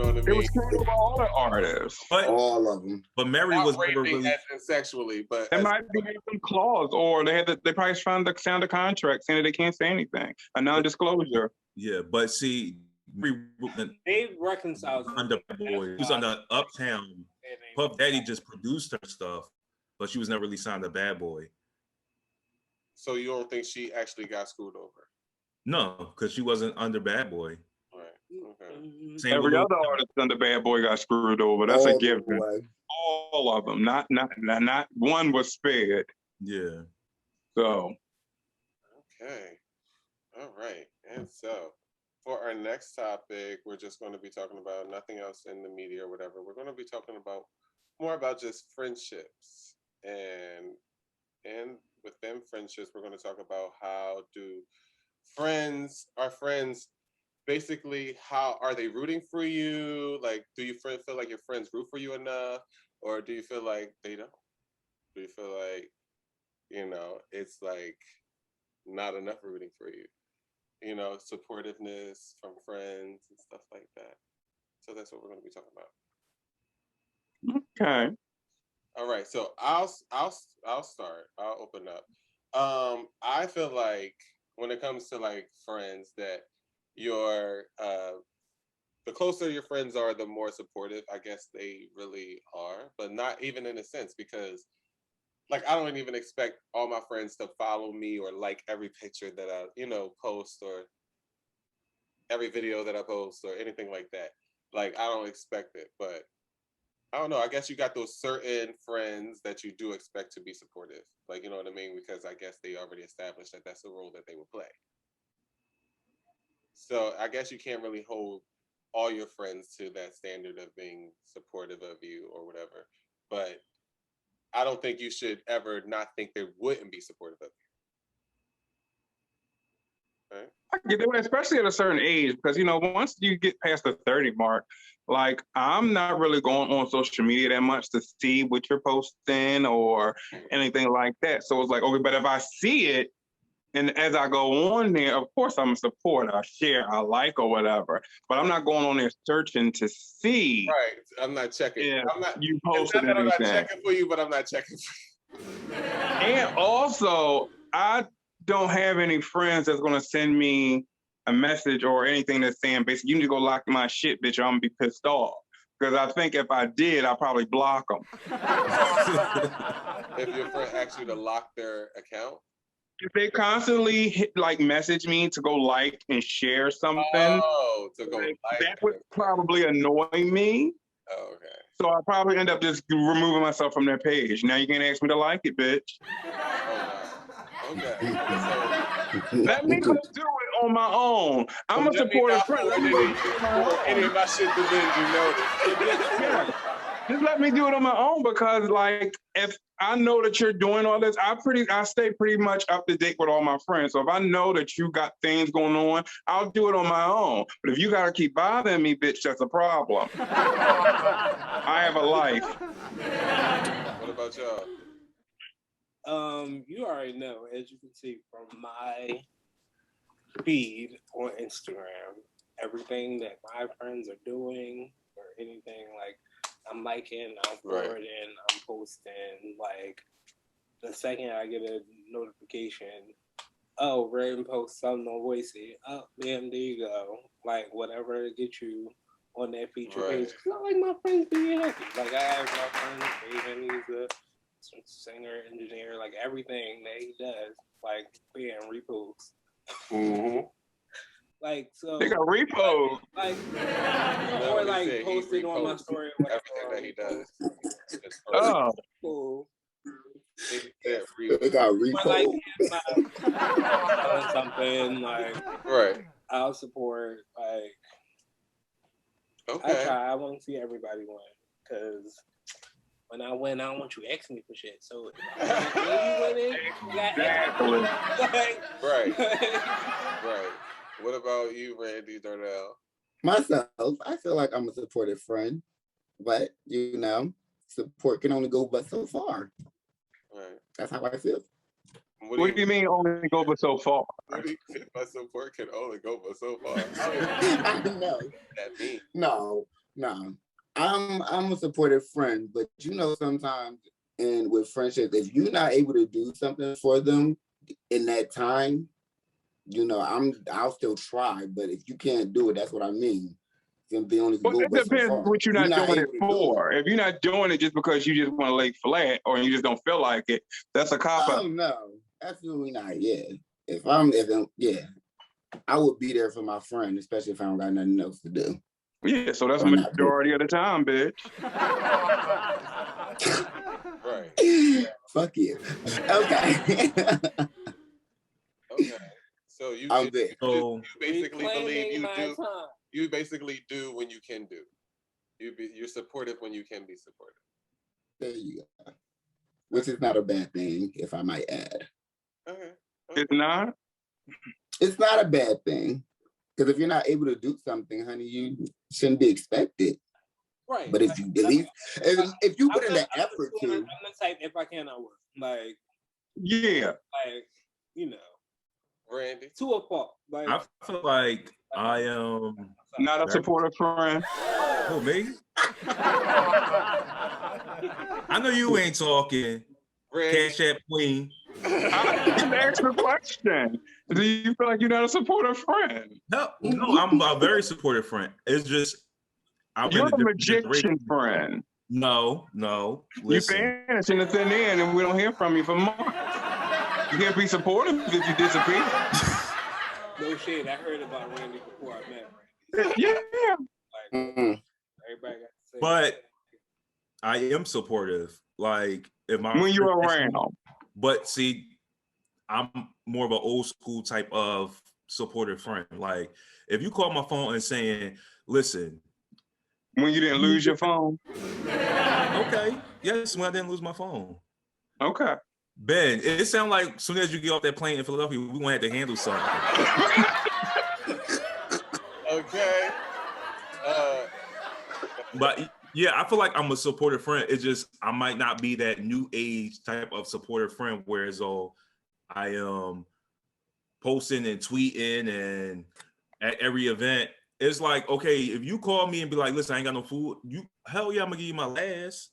know what I mean? It was screwed over all the artists. But all of them. But Mary Not was never raping really. as sexually, but There might be some clause, or they probably signed a contract saying that they can't say anything, a non-disclosure. Yeah, but see, they reconciled under Boy. She was under Uptown. Puff Daddy just produced her stuff, but she was never really signed to Bad Boy. So you don't think she actually got screwed over? No, because she wasn't under Bad Boy. Right. Okay. Same Every other artist under Bad Boy got screwed over. That's a given. All of them. Not one was spared. Yeah. So. Okay. All right. And so for our next topic, we're just going to be talking about nothing else in the media or whatever. We're going to be talking about more about just friendships. And within friendships, we're going to talk about how do our friends, basically, how are they rooting for you? Like, do you feel like your friends root for you enough? Or do you feel like they don't? Do you feel like, it's like not enough rooting for you? Supportiveness from friends and stuff like that. So that's what we're going to be talking about. Okay. All right. So I'll start. I'll open up. I feel like when it comes to like friends, that the closer your friends are, the more supportive I guess they really are, but not even in a sense, because like I don't even expect all my friends to follow me or like every picture that I, post, or every video that I post or anything like that. Like I don't expect it, but I don't know. I guess you got those certain friends that you do expect to be supportive. Like, you know what I mean? Because I guess they already established that that's the role that they will play. So I guess you can't really hold all your friends to that standard of being supportive of you or whatever. But I don't think you should ever not think they wouldn't be supportive of you. Right? I get that, especially at a certain age, because once you get past the 30 mark, like I'm not really going on social media that much to see what you're posting or anything like that. So it's like, okay, but if I see it, and as I go on there, of course I'm a supporter. I share, I like, or whatever. But I'm not going on there searching to see. Right. I'm not checking. Yeah, I'm not. you posted it's not that I'm not anything. checking for you, but I'm not checking for you. And also, I don't have any friends that's gonna send me a message or anything that's saying basically you need to go lock my shit, bitch, or I'm gonna be pissed off. Because I think if I did, I'd probably block them. If your friend asks you to lock their account. If they constantly message me to go like and share something, to go like that would probably annoy me. Oh, okay. So I'll probably end up just removing myself from their page. Now you can't ask me to like it, bitch. Oh, no. Okay. Let me go do it on my own. I'm a supportive friend. Any of my shit to Yeah. Just let me do it on my own, because like if I know that you're doing all this, I stay pretty much up to date with all my friends. So if I know that you got things going on, I'll do it on my own. But if you gotta keep bothering me, bitch, that's a problem. I have a life. What about y'all? You already know, as you can see from my feed on Instagram, everything that my friends are doing or anything, like I'm liking, I'm forwarding, I'm posting. Like the second I get a notification, oh, Red post something on Voicey, oh, damn, there you go. Like whatever to get you on that feature page. Cause I like my friends being happy. Like I have my friend Raven, he's a singer, engineer, like everything that he does, like being reposts. Mm-hmm. Like so, they got repost. like or like posted on my story. Everything that he does. Oh. Cool. They got repost. Like something like I'll support. Like okay. I try. I want to see everybody win, because when I win, I don't want you asking me for shit. So if you winning, you got right. What about you, Randy Darnell? Myself, I feel like I'm a supportive friend, but support can only go but so far. Right. That's how I feel. What do you mean only go but so far? What do you mean my support can only go but so far? I don't know. That mean? No, No, I'm a supportive friend, but sometimes and with friendships, if you're not able to do something for them in that time, I'll still try. But if you can't do it, that's what I mean. They only can Well, go it but so depends far. what you're If you're not not doing it able to do it, for. If you're not doing it just because you just want to lay flat or you just don't feel like it, that's a cop out. oh no, absolutely not. Yeah, yeah, I would be there for my friend, especially if I don't got nothing else to do. Yeah, so that's Or not do. majority of the time, bitch. Right. Fuck you. Okay. Okay. So I'm there. So you basically believe Reclaiming you my do. time. You basically do when you can do. You're supportive when you can be supportive. There you go. Which is not a bad thing, if I might add. Okay. It's not. It's not a bad thing. Because if you're not able to do something, honey, you shouldn't be expected. Right. But if you at least if you put in the effort I'm to, the type, if I can, I will. Like, Yeah. Randy. to a fault. Like, I feel like I am Not a supportive friend. Who, me? I know you ain't talking. Randy. Cash App Queen. I just asked the question. Do you feel like you're not a supportive friend? No, I'm a very supportive friend. It's just You're a different magician generation. friend. No. You Listen. vanish in the thin air and we don't hear from you for months. You can't be supportive if you disappear. no shade. I heard about Randy before I met Randy. Yeah. Like, everybody got to say. But I am supportive. Like if my When you're around. But see, I'm more of an old school type of supportive friend. Like if you call my phone and saying, listen. When you didn't lose your phone? Okay. Yes, when I didn't lose my phone. Okay. Ben, it sounds like as soon as you get off that plane in Philadelphia, we're gonna have to handle something. Okay. But yeah, I feel like I'm a supportive friend. It's just I might not be that new age type of supportive friend, whereas I am posting and tweeting and at every event. It's like, okay, if you call me and be like, listen, I ain't got no food, hell yeah, I'm gonna give you my last.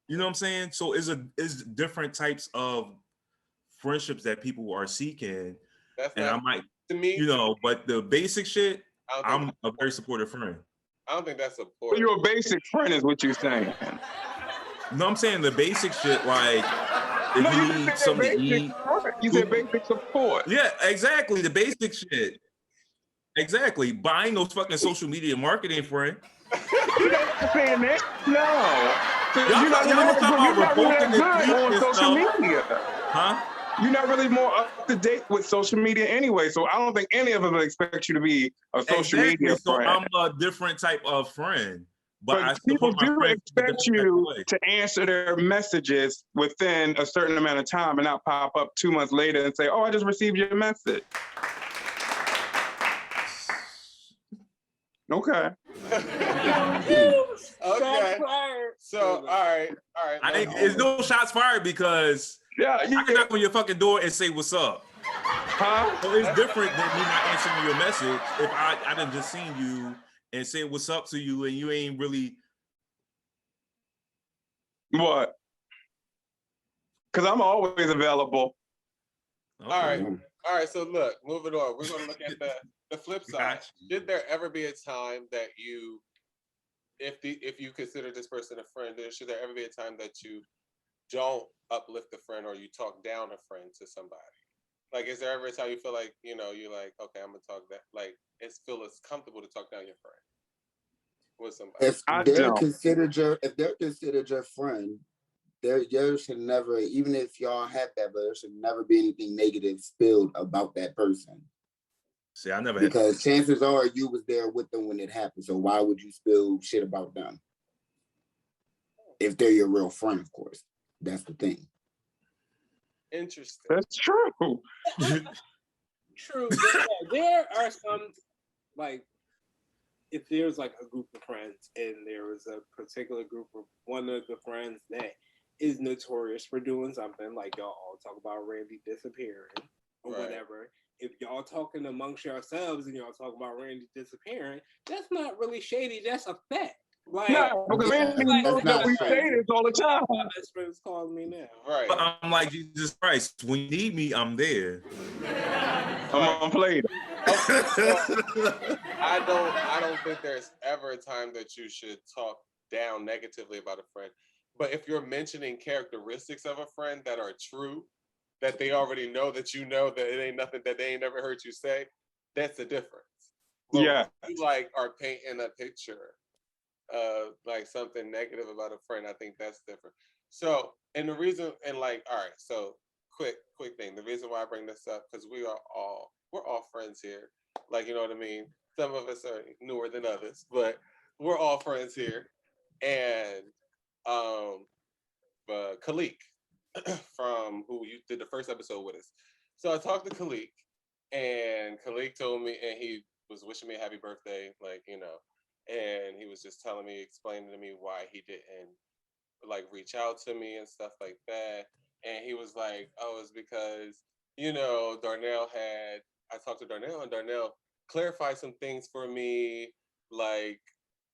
You know what I'm saying? So it's different types of friendships that people are seeking. That's and not, I might, to me. but the basic shit, I'm a very support. supportive friend. I don't think that's supportive. You're a basic friend is what you're saying. No, I'm saying the basic shit, like if you need something to eat. You said basic support. Yeah, exactly. The basic shit. Exactly. Buying those fucking social media marketing, friend. You're not saying that? No. Y'all talking about revoking the tweets and social stuff. media. Huh? You're not really more up to date with social media anyway, so I don't think any of us would expect you to be a social media So friend. I'm a different type of friend. But I people support my do friends expect you to answer their messages within a certain amount of time and not pop up 2 months later and say, oh, I just received your message. Okay. Okay. So, all right. There's no shots fired because I can knock on your fucking door and say what's up. Huh? So it's different than me not answering your message if I done just seen you and say what's up to you and you ain't really. What? Because I'm always available. Okay. All right. So look, moving on. We're gonna look at the flip side. Should there ever be a time that you, if you consider this person a friend, should there ever be a time that you don't uplift a friend or you talk down a friend to somebody? Like, is there ever a time you feel like, you're like, okay, I'm gonna talk that, like, it's comfortable to talk down your friend with somebody? If they're considered your friend, there should never, even if y'all have that, but there should never be anything negative spilled about that person. See, I never because chances are you was there with them when it happened. So why would you spill shit about them? If they're your real friend, of course. That's the thing. Interesting. That's true. True. But there are some, like, if there's like a group of friends and there is a particular group of one of the friends that is notorious for doing something, like y'all all talk about Randy disappearing or whatever, if y'all talking amongst yourselves and y'all talking about Randy disappearing, that's not really shady. That's a fact. Like, No, because Randy knows not that we shady. say this all the time. my best friend's calling me now. Right. But I'm like Jesus Christ. When you need me, I'm there. I'm gonna play it. Okay, so I don't think there's ever a time that you should talk down negatively about a friend. But if you're mentioning characteristics of a friend that are true, that they already know that you know that it ain't nothing that they ain't never heard you say, that's the difference. But Yeah. when you like are painting a picture of like something negative about a friend, I think that's different. So, and the reason, and like, all right, so quick thing. The reason why I bring this up, because we're all friends here. Like, you know what I mean? Some of us are newer than others, but we're all friends here. And Khalik from who you did the first episode with us. So I talked to Khalik, and Khalik told me, and he was wishing me a happy birthday, like, you know, and he was just telling me, explaining to me why he didn't like reach out to me and stuff like that. And he was like, oh, it's because, you know, I talked to Darnell, and Darnell clarified some things for me, like,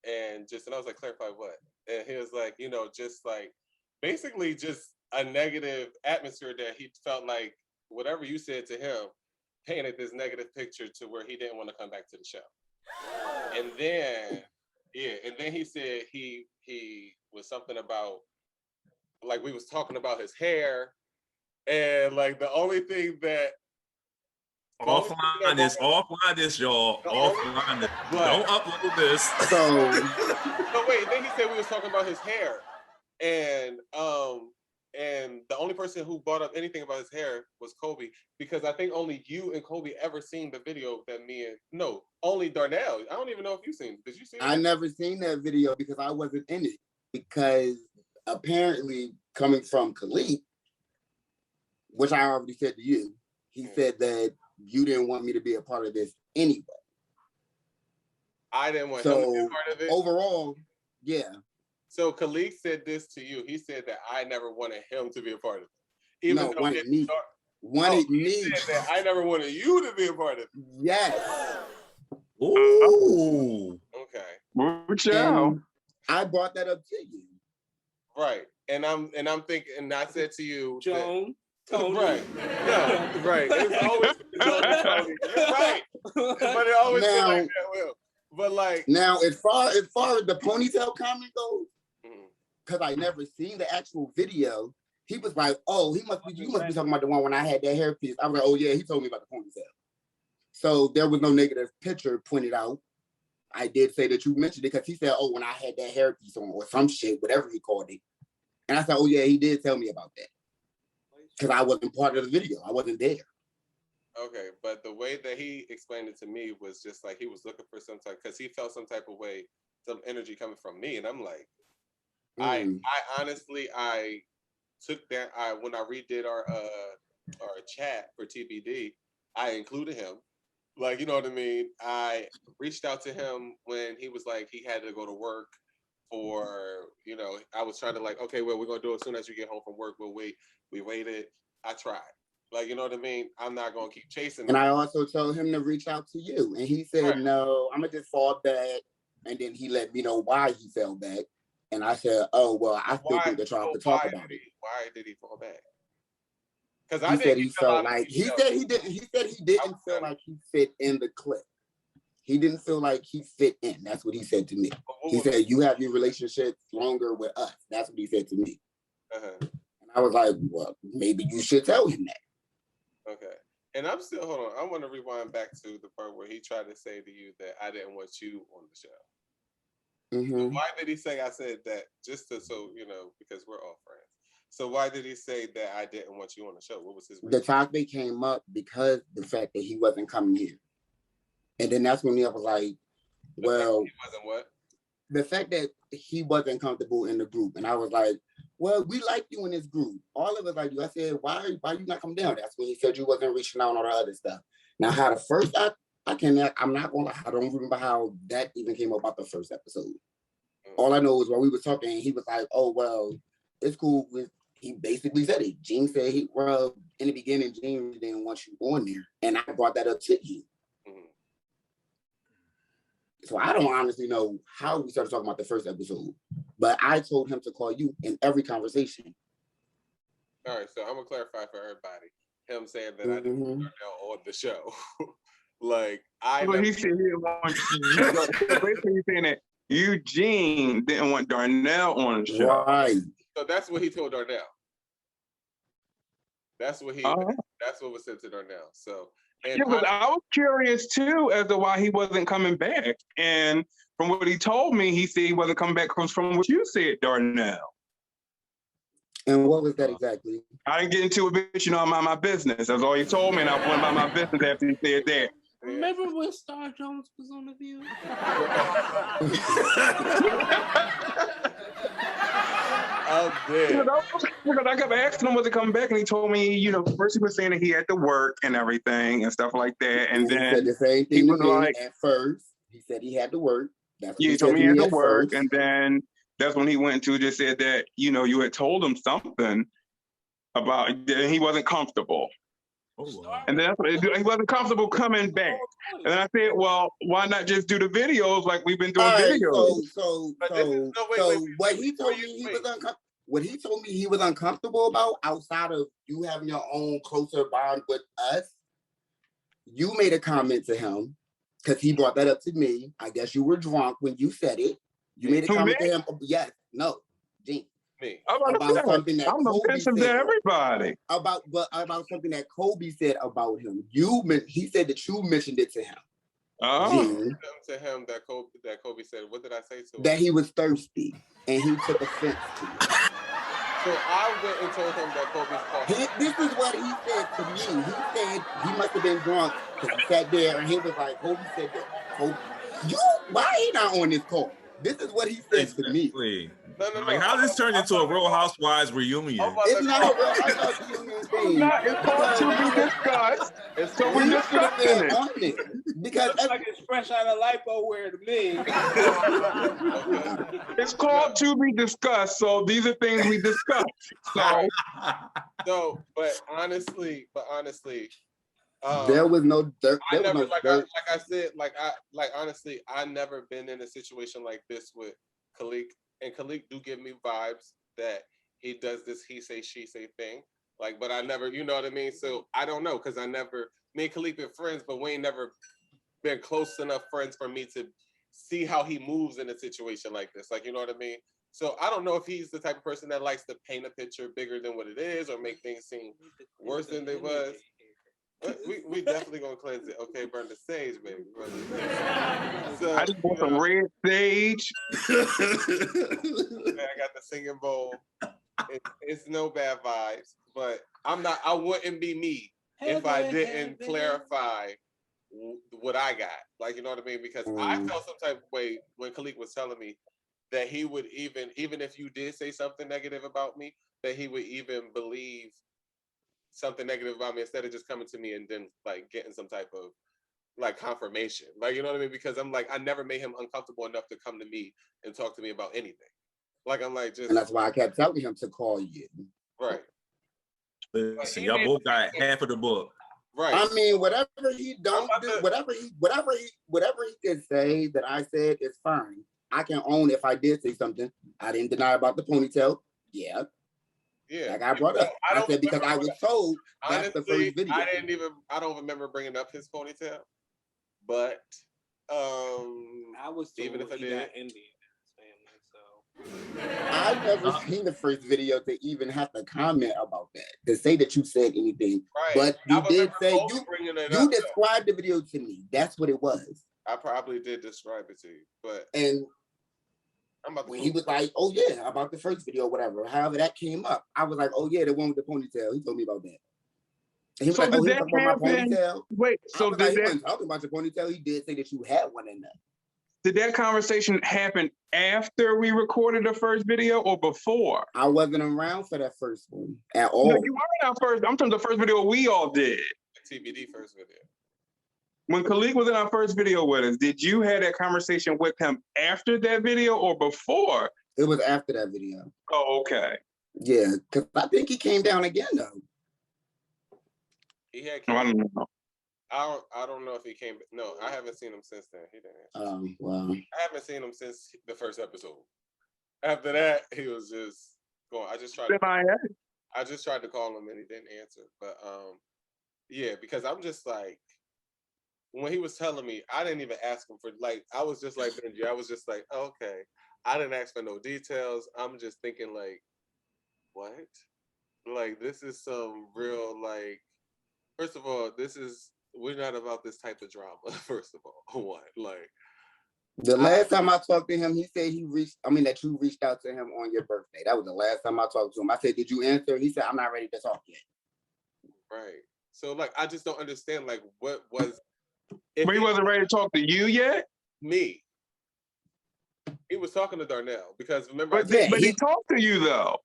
and I was like, clarify what? And he was like, you know, just like, basically just a negative atmosphere that he felt like whatever you said to him painted this negative picture to where he didn't want to come back to the show. And then, he said he was something about, like, we was talking about his hair, and like the only thing that Offline this, y'all. Offline this. Don't upload this. So but wait, then he said we was talking about his hair, and the only person who brought up anything about his hair was Kobe, because I think only you and Kobe ever seen the video that only Darnell. I don't even know if you seen it. Did you see it? I never seen that video because I wasn't in it. Because apparently, coming from Khalid, which I already said to you, he said that you didn't want me to be a part of this anyway. I didn't want him to be a part of it. Overall, yeah. So Khalid said this to you. He said that I never wanted him to be a part of it. Even though wanted me. Wanted me. He said that I never wanted you to be a part of it. Yes. Ooh. Okay. Good job. I brought that up to you. Right. And I'm thinking, and I said to you, Joan. Tony. Right. No, right. It's always Tony. You're right. But it always been like that, Will. But like now, as far as the ponytail comment goes, because I never seen the actual video, he was like, "Oh, you must be talking about the one when I had that hairpiece." I was like, "Oh yeah, he told me about the ponytail." So there was no negative picture pointed out. I did say that you mentioned it because he said, "Oh, when I had that hairpiece on or some shit, whatever he called it," and I said, "Oh yeah, he did tell me about that." Because I wasn't part of the video. I wasn't there. Okay, but the way that he explained it to me was just like he was looking for some type, because he felt some type of way, some energy coming from me. And I'm like, I honestly, I took that, when I redid our chat for TBD, I included him. Like, you know what I mean? I reached out to him when he was like, he had to go to work for, you know, I was trying to like, okay, well, we're going to do it as soon as you get home from work. We'll wait. We waited. I tried. Like, you know what I mean? I'm not going to keep chasing And him. I also told him to reach out to you. And he said, no, I'm going to just fall back. And then he let me know why he fell back. And I said, oh, well, I still think that y'all could talk about it. Why did he fall back? Because he said he felt like, he said he didn't feel like he fit in the clip. He didn't feel like he fit in. That's what he said to me. He said, you have your relationship longer with us. That's what he said to me. And I was like, well, maybe you should tell him that. Okay. And I'm still, hold on. I want to rewind back to the part where he tried to say to you that I didn't want you on the show. Mm-hmm. Why did he say I said that? Just to, so, you know, because we're all friends. So why did he say that I didn't want you on the show? What was his reason? The topic came up because the fact that he wasn't coming here. And then that's when I was like, well, he wasn't what? The fact that he wasn't comfortable in the group. And I was like, well, we like you in this group. All of us like you. I said, why you not come down? That's when he said you wasn't reaching out on all the other stuff. Now, how the first, I'm not gonna lie, I don't remember how that even came up about the first episode. All I know is when we were talking, he was like, oh, well, it's cool. he basically said it. Gene said in the beginning, Gene really didn't want you on there. And I brought that up to you. Mhm. So I don't honestly know how we started talking about the first episode, but I told him to call you in every conversation. All right, so I'm gonna clarify for everybody. Him saying that I didn't want Darnell on the show. Like I Well, never, he said he didn't want so basically he's saying that Eugene didn't want Darnell on the show. Right. so that's what he told Darnell. That's what that's what was said to Darnell. So and Yeah, but I was curious too as to why he wasn't coming back. And from what he told me, he said he wasn't coming back from what you said, Darnell. And what was that exactly? I didn't get into it, bitch. You know, I mind my business. That's all he told me, and I went about my business after he said that. Remember when Star Jones was on The View? I'm dead. Because I kept asking him was he coming back, and he told me, you know, first he was saying that he had to work and everything and stuff like that, and he then said the same he thing to was me like, at first. He said he had to work. That's what yeah, he he told said me he had to at work, first. and then that's when he went into just said that, you know, you had told him something about that he wasn't comfortable. Oh, wow. And then that's what he wasn't comfortable coming back. And then I said, well, why not just do the videos like we've been doing All right, videos? so wait, what he told me he was uncomfortable. What he told me he was uncomfortable about outside of you having your own closer bond with us, you made a comment to him because he brought that up to me. I guess you were drunk when you said it. You made a To comment me? to him. Yes, no, Gene. Me. About something that I'm Kobe offensive said to everybody. about something that Kobe said about him. He said that you mentioned it to him. Gene, To him that Kobe said. What did I say to him? that he was thirsty and he took offense to it. So I went and told him that Kobe's called. This is what he said to me. He said he must have been drunk because he sat there and he was like, Kobe said that. Kobe, why he not on this call? This is what he said to me. Exactly. No. Like, how this turned into a Real Housewives reunion? It's not a Real Housewives reunion thing. It's called To Be Discussed. So we're discussing it. On it because Looks like it's fresh out of lipo wear to me. It's called To Be Discussed. So these are things we discuss. So, but honestly, there was no dirt. I never, I said, honestly, I never been in a situation like this with Khalik, and Khalik do give me vibes that he does this he say she say thing. Like, but I never, you know what I mean? So I don't know, because me and Khalik been friends, but we ain't never been close enough friends for me to see how he moves in a situation like this. Like, you know what I mean? So I don't know if he's the type of person that likes to paint a picture bigger than what it is or make things seem worse than they was. We definitely gonna cleanse it. Okay, burn the sage, baby. So, I just want some red sage. I got the singing bowl. It's no bad vibes, but I wouldn't be me if I didn't clarify what I got. Like, you know what I mean? Because I felt some type of way when Khalik was telling me that he would even if you did say something negative about me, that he would even believe something negative about me instead of just coming to me and then like getting some type of like confirmation. Like, you know what I mean? Because I'm like, I never made him uncomfortable enough to come to me and talk to me about anything. Like, I'm like, just. And that's why I kept telling him to call you. Right. Listen, y'all both got half of the book. Right. I mean, whatever he don't do, whatever he can say that I said is fine. I can own if I did say something. I didn't deny about the ponytail. Yeah. Yeah. Like I brought up. I said because I was told that's the first video. I don't remember bringing up his ponytail. But I was told even if I did Indian in his family, so I've never seen the first video to even have to comment about that, to say that you said anything. Right. But you did say you described the video to me. That's what it was. I probably did describe it to you, but when he was like, "Oh yeah," about the first video, whatever. However, that came up. I was like, "Oh yeah, the one with the ponytail." He told me about that. And he was like, "Oh, he was talking about my ponytail." Wait, so he wasn't talking about your ponytail. He did say that you had one in there. Did that conversation happen after we recorded the first video or before? I wasn't around for that first one at all. No, you weren't our first. I'm talking the first video we all did. The TBD first video. When Khalik was in our first video with us, did you have that conversation with him after that video or before? It was after that video. Oh, okay. Yeah, because I think he came down again though. He had I came. don't know. I don't know if he came. No, I haven't seen him since then. He didn't answer. Well, I haven't seen him since the first episode. After that, he was just going. I just tried to call him and he didn't answer. But yeah, because I'm just like, when he was telling me, I didn't even ask him for, like, I was just like Benji. I was just like, okay. I didn't ask for no details. I'm just thinking like, what? Like, this is some real, like, first of all, we're not about this type of drama. First of all, what? Like, the last time I talked to him, he said that you reached out to him on your birthday. That was the last time I talked to him. I said, did you answer? He said, I'm not ready to talk yet. right. So like, I just don't understand. Like, what was? But he wasn't ready to talk to you yet. Me. He was talking to Darnell because remember, But he talked to you though.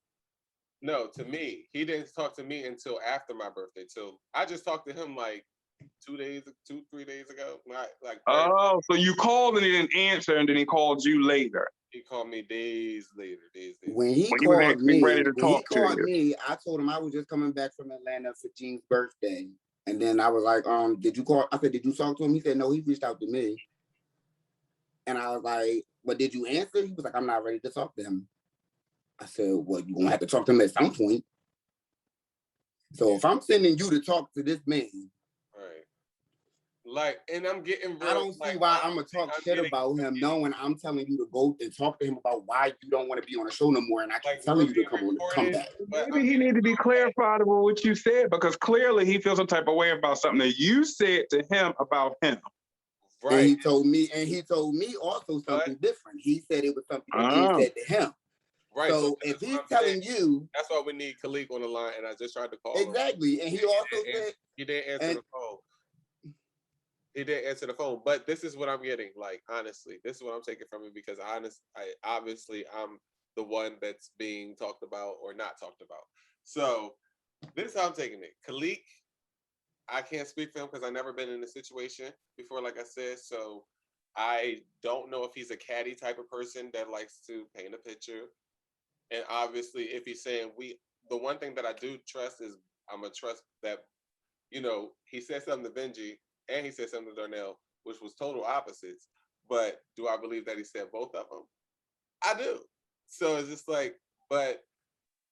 no, to me, he didn't talk to me until after my birthday. Till I just talked to him like 3 days ago. Like Oh, so you called and he didn't answer, and then he called you later he called me days later. When he when he was called actually ready me, to talk to you. I told him I was just coming back from Atlanta for Jean's birthday. And then I was like, did you call? I said, did you talk to him? He said, no, he reached out to me. And I was like, but did you answer? He was like, I'm not ready to talk to him. I said, well, you're gonna have to talk to him at some point. So if I'm sending you to talk to this man, right? Like, and I'm getting real. I don't see like, why I'm gonna talk shit about him, knowing I'm telling you to go and talk to him about why you don't want to be on the show no more, and I keep like, telling you to recorded, come back. Maybe he need to be clarified about what you said, because clearly he feels some type of way about something that you said to him about him. Right. And he told me also something different. He said it was something that Jean said to him. Right. So if he's telling you, that's why we need Khalik on the line, and I just tried to call exactly. him. And he also said he didn't answer the phone. He didn't answer the phone. But this is what I'm getting. Like, honestly, this is what I'm taking from it, because obviously I'm the one that's being talked about or not talked about. So this is how I'm taking it. Khalik, I can't speak for him because I've never been in a situation before, like I said. So I don't know if he's a catty type of person that likes to paint a picture. And obviously, if he's saying the one thing that I do trust is I'm gonna trust that, he said something to Benji and he said something to Darnell, which was total opposites. But do I believe that he said both of them? I do. So it's just like, but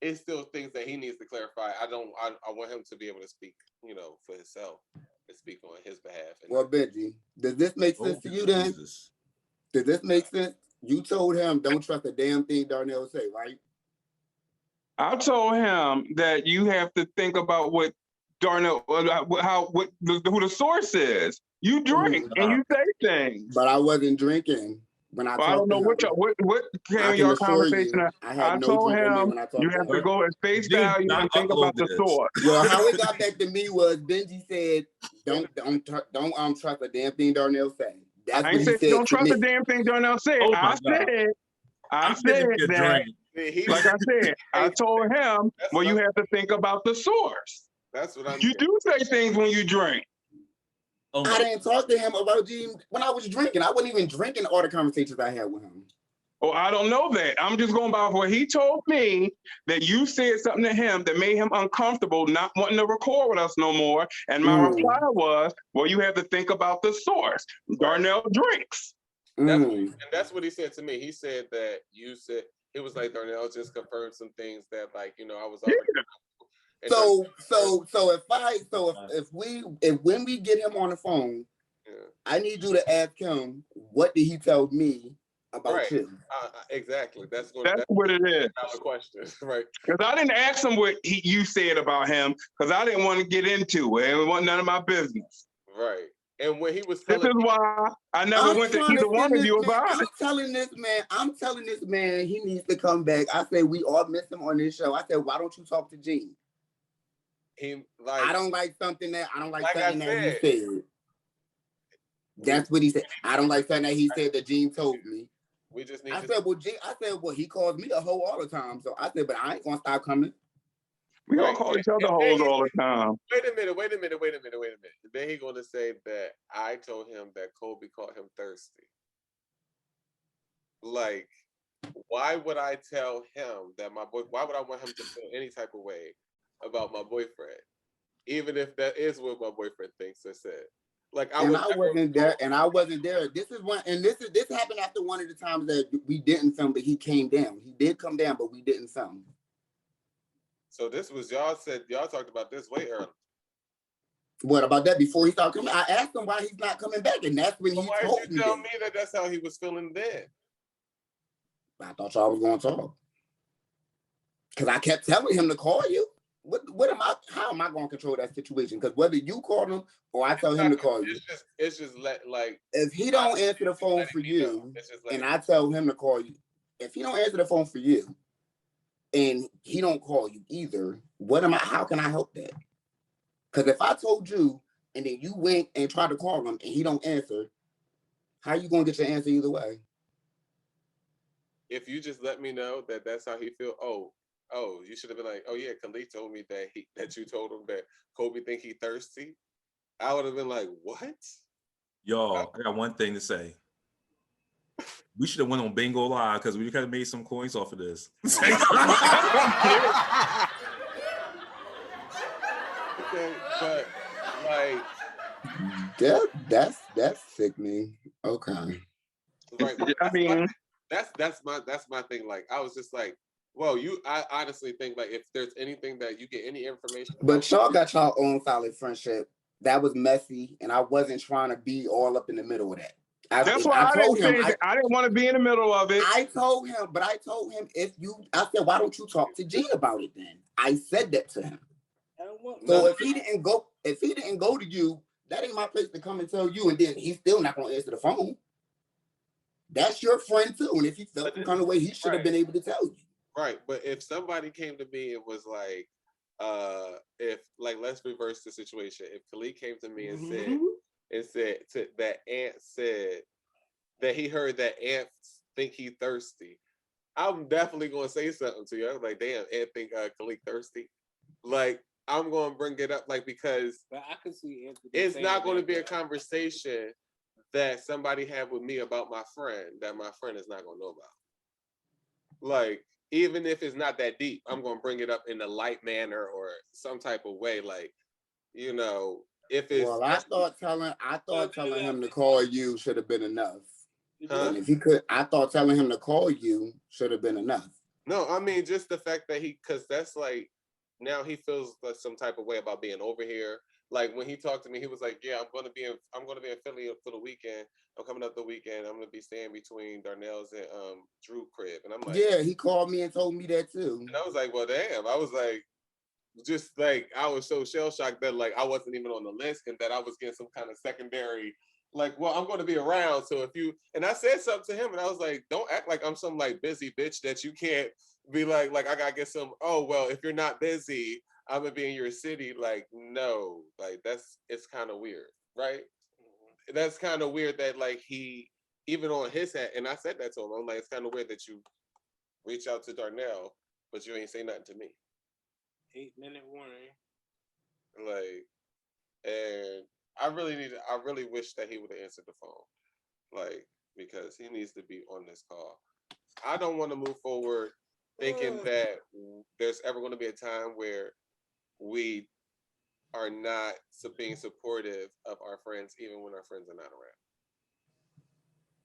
it's still things that he needs to clarify. I want him to be able to speak, for himself and speak on his behalf. Well, Benji, does this make sense to you then? Jesus. Does this make sense? You told him don't trust a damn thing Darnell say, right? I told him that you have to think about what Darnell, who the source is. You drink and you say things. But I wasn't drinking when I talked to him. What came in your conversation. I told him you have to go at face value and think about the source. Well, how it got back to me was Benji said, "Don't trust a damn thing Darnell said." That's what he said. Don't trust a damn thing Darnell said. Oh I said that. Like I said, I told him, well, you have to think about the source. That's what You do say things when you drink. I didn't talk to him about Gene when I was drinking. I wasn't even drinking all the conversations I had with him. Oh, I don't know that. I'm just going by what he told me, that you said something to him that made him uncomfortable, not wanting to record with us no more. And my reply was, well, you have to think about the source. Darnell drinks. And that's what he said to me. He said that you said, it was like Darnell just confirmed some things that, like, I was already. If when we get him on the phone, I need you to ask him, what did he tell me about you? Exactly. That's what it is. The question, right? Because I didn't ask him what you said about him, because I didn't want to get into it. It wasn't none of my business. Right. And when he was telling this is why I never went to either one of you about it. I'm telling this man he needs to come back. I said, we all miss him on this show. I said, why don't you talk to Gene? I don't like something that he said. That's what he said. I don't like something that he said that Gene told me. We just need I said, well, he calls me a hoe all the time. So I said, but I ain't gonna stop coming. We all call each other hoes all the time. Wait a minute. Then he gonna say that I told him that Kobe called him thirsty. Like, why would I tell him that why would I want him to feel any type of way about my boyfriend? Even if that is what my boyfriend thinks or said. Like I And would I never wasn't there, and I wasn't there. This is one, and this happened after one of the times that we didn't film, but he came down. He did come down, but we didn't film. So this was y'all talked about this way early. What about that? Before he started coming, I asked him why he's not coming back, and that's when So he why did told you tell me me that that's how he was feeling then? I thought y'all was going to talk, because I kept telling him to call you. What am I? How am I going to control that situation? Because whether you call him or I tell him to call you, It's just like if he don't answer the phone for you, and I tell him to call you, if he don't answer the phone for you, and he don't call you either, what am I? How can I help that? Because if I told you and then you went and tried to call him and he don't answer, how you gonna get your answer either way? If you just let me know that that's how he feel. Oh, you should have been like, oh yeah, Khalid told me that you told him that Kobe think he thirsty. I would have been like, what? Y'all, I got one thing to say. We should have went on Bingo Live because we could have made some coins off of this. Okay, but like That's sickening. Okay. right. I mean, That's my thing. Like I was just like, well, I honestly think like if there's anything that you get any information about, But y'all got y'all own solid friendship. That was messy, and I wasn't trying to be all up in the middle of that. that's why I didn't say anything. I didn't want to be in the middle of it. I told him I said, why don't you talk to Gene about it then? I said that to him. So if he didn't go to you, that ain't my place to come and tell you, and then he's still not gonna answer the phone. That's your friend too. And if he felt some kind of way, he should have been able to tell you. Right. But if somebody came to me and was like, if like let's reverse the situation. If Khalid came to me and said that Ant said that he heard that ants think he thirsty, I'm definitely gonna say something to you. I'm like, damn, Ant think Khalid thirsty. Like I'm gonna bring it up, like because But I can see Anthony it's not going to that, be a conversation that somebody had with me about my friend that my friend is not gonna know about. Like even if it's not that deep, I'm gonna bring it up in a light manner or some type of way. Like, you know, if it's Well, I thought telling him to call you should have been enough. Huh? And if he could, I thought telling him to call you should have been enough. No, I mean just the fact that because that's like now he feels like some type of way about being over here. Like when he talked to me, he was like, "Yeah, I'm gonna be in Philly for the weekend. I'm coming up the weekend. I'm gonna be staying between Darnell's and Drew crib." And I'm like, Yeah, he called me and told me that too. and I was like, "Well, damn." I was like, just like I was so shell shocked that like I wasn't even on the list and that I was getting some kind of secondary. Like, well, I'm going to be around. So if you and I said something to him, and I was like, "Don't act like I'm some like busy bitch that you can't be like I gotta get some. Oh well, if you're not busy, I'm gonna be in your city." Like, no, like it's kind of weird, right? That's kind of weird that like he even on his hat, and I said that to him. I'm like, it's kind of weird that you reach out to Darnell, but you ain't say nothing to me. 8-minute warning. Like, and I really wish that he would have answered the phone, like because he needs to be on this call. I don't want to move forward thinking that there's ever going to be a time where we are not being supportive of our friends, even when our friends are not around.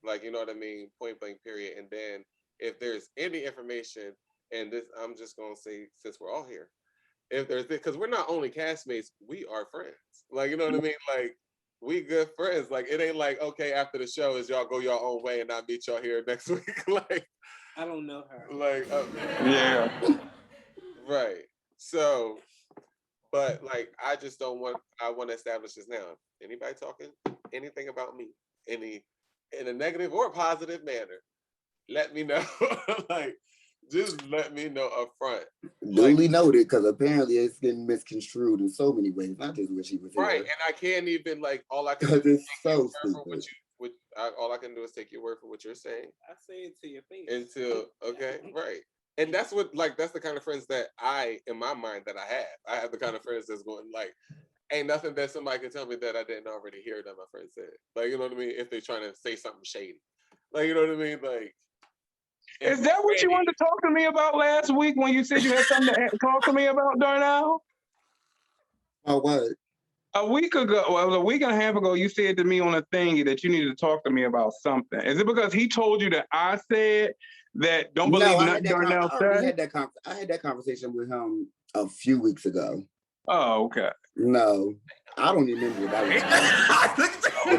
Like, you know what I mean? Point blank, period. And then if there's any information, and this, I'm just going to say, since we're all here, if there's, because we're not only castmates, we are friends. Like, you know what I mean? Like, we good friends. Like, it ain't like, okay, after the show is y'all go your own way and I'll meet y'all here next week. Like, I don't know her. like, Yeah. right. So, but like, I just don't want, I want to establish this now. Anybody talking anything about me, any, in a negative or positive manner, let me know. Like, just let me know up front. Duly noted, because apparently it's getting misconstrued in so many ways, not just when she was here. Right, and I can't even like all I can Because do is it's take so your word for stupid. all I can do is take your word for what you're saying I say it to your face. until okay, right. And that's what like that's the kind of friends that I in my mind that I have. I have the kind of friends that's going like ain't nothing that somebody can tell me that I didn't already hear that my friend said. Like you know what I mean? If they're trying to say something shady. Like you know what I mean? Like Is that what you wanted to talk to me about last week when you said you had something to talk to me about, Darnell? Oh, what? A week ago, well, a week and a half ago, you said to me on a thingy that you needed to talk to me about something. Is it because he told you that I said that don't believe nothing Darnell said? I had that conversation with him a few weeks ago. Oh, okay. No, I don't remember what that was. Are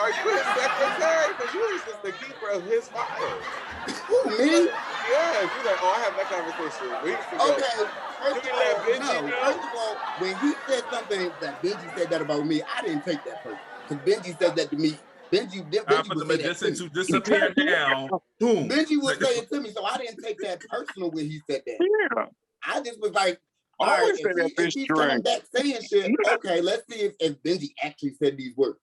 you his secretary? Because you was just the keeper of his files. Who, me? Yeah, you like, oh, I had that conversation weeks ago. Okay, first of all, when he said something that Benji said that about me, I didn't take that person. Because Benji said that to me. Benji would say that to me. Disappear now. Boom. Benji would say it to me, so I didn't take that personal when he said that. Yeah. I just was like, all Always right, say that if he's coming back saying shit, okay, let's see if Benji actually said these words.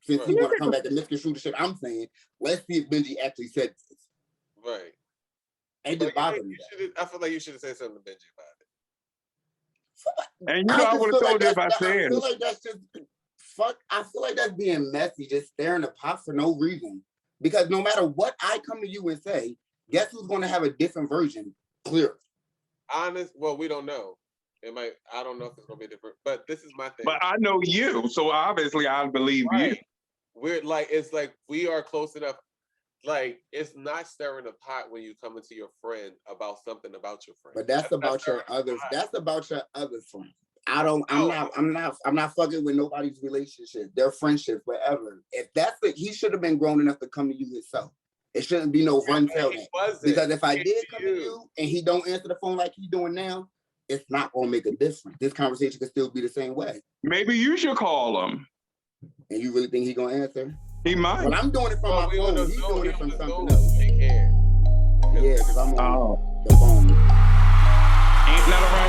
Since he want to come back and misconstrue the shit I'm saying, let's see if Benji actually said this. Right. It just bothered me. I feel like you should have said something to Benji about it. And you know, I would have told you if I said I feel it. like that's just I feel like that's being messy, just staring at pot for no reason. Because no matter what I come to you and say, guess who's going to have a different version? Clearly. Well, we don't know. It might. I don't know if it's gonna be different. But this is my thing. But I know you, so obviously I believe you. We're like, it's like we are close enough. Like, it's not stirring the pot when you come into your friend about something about your friend. But that's about your others. That's about your other friends. I'm not fucking with nobody's relationship, their friendships, whatever. If that's it, he should have been grown enough to come to you himself. It shouldn't be no run tell that. Because if I did come to you and he don't answer the phone like he's doing now, it's not gonna make a difference. This conversation could still be the same way. Maybe you should call him. And you really think he gonna answer? He might. Well, I'm doing it from my phone. He's doing it from something else. They can. Yeah, because I'm on the phone. Ain't nothing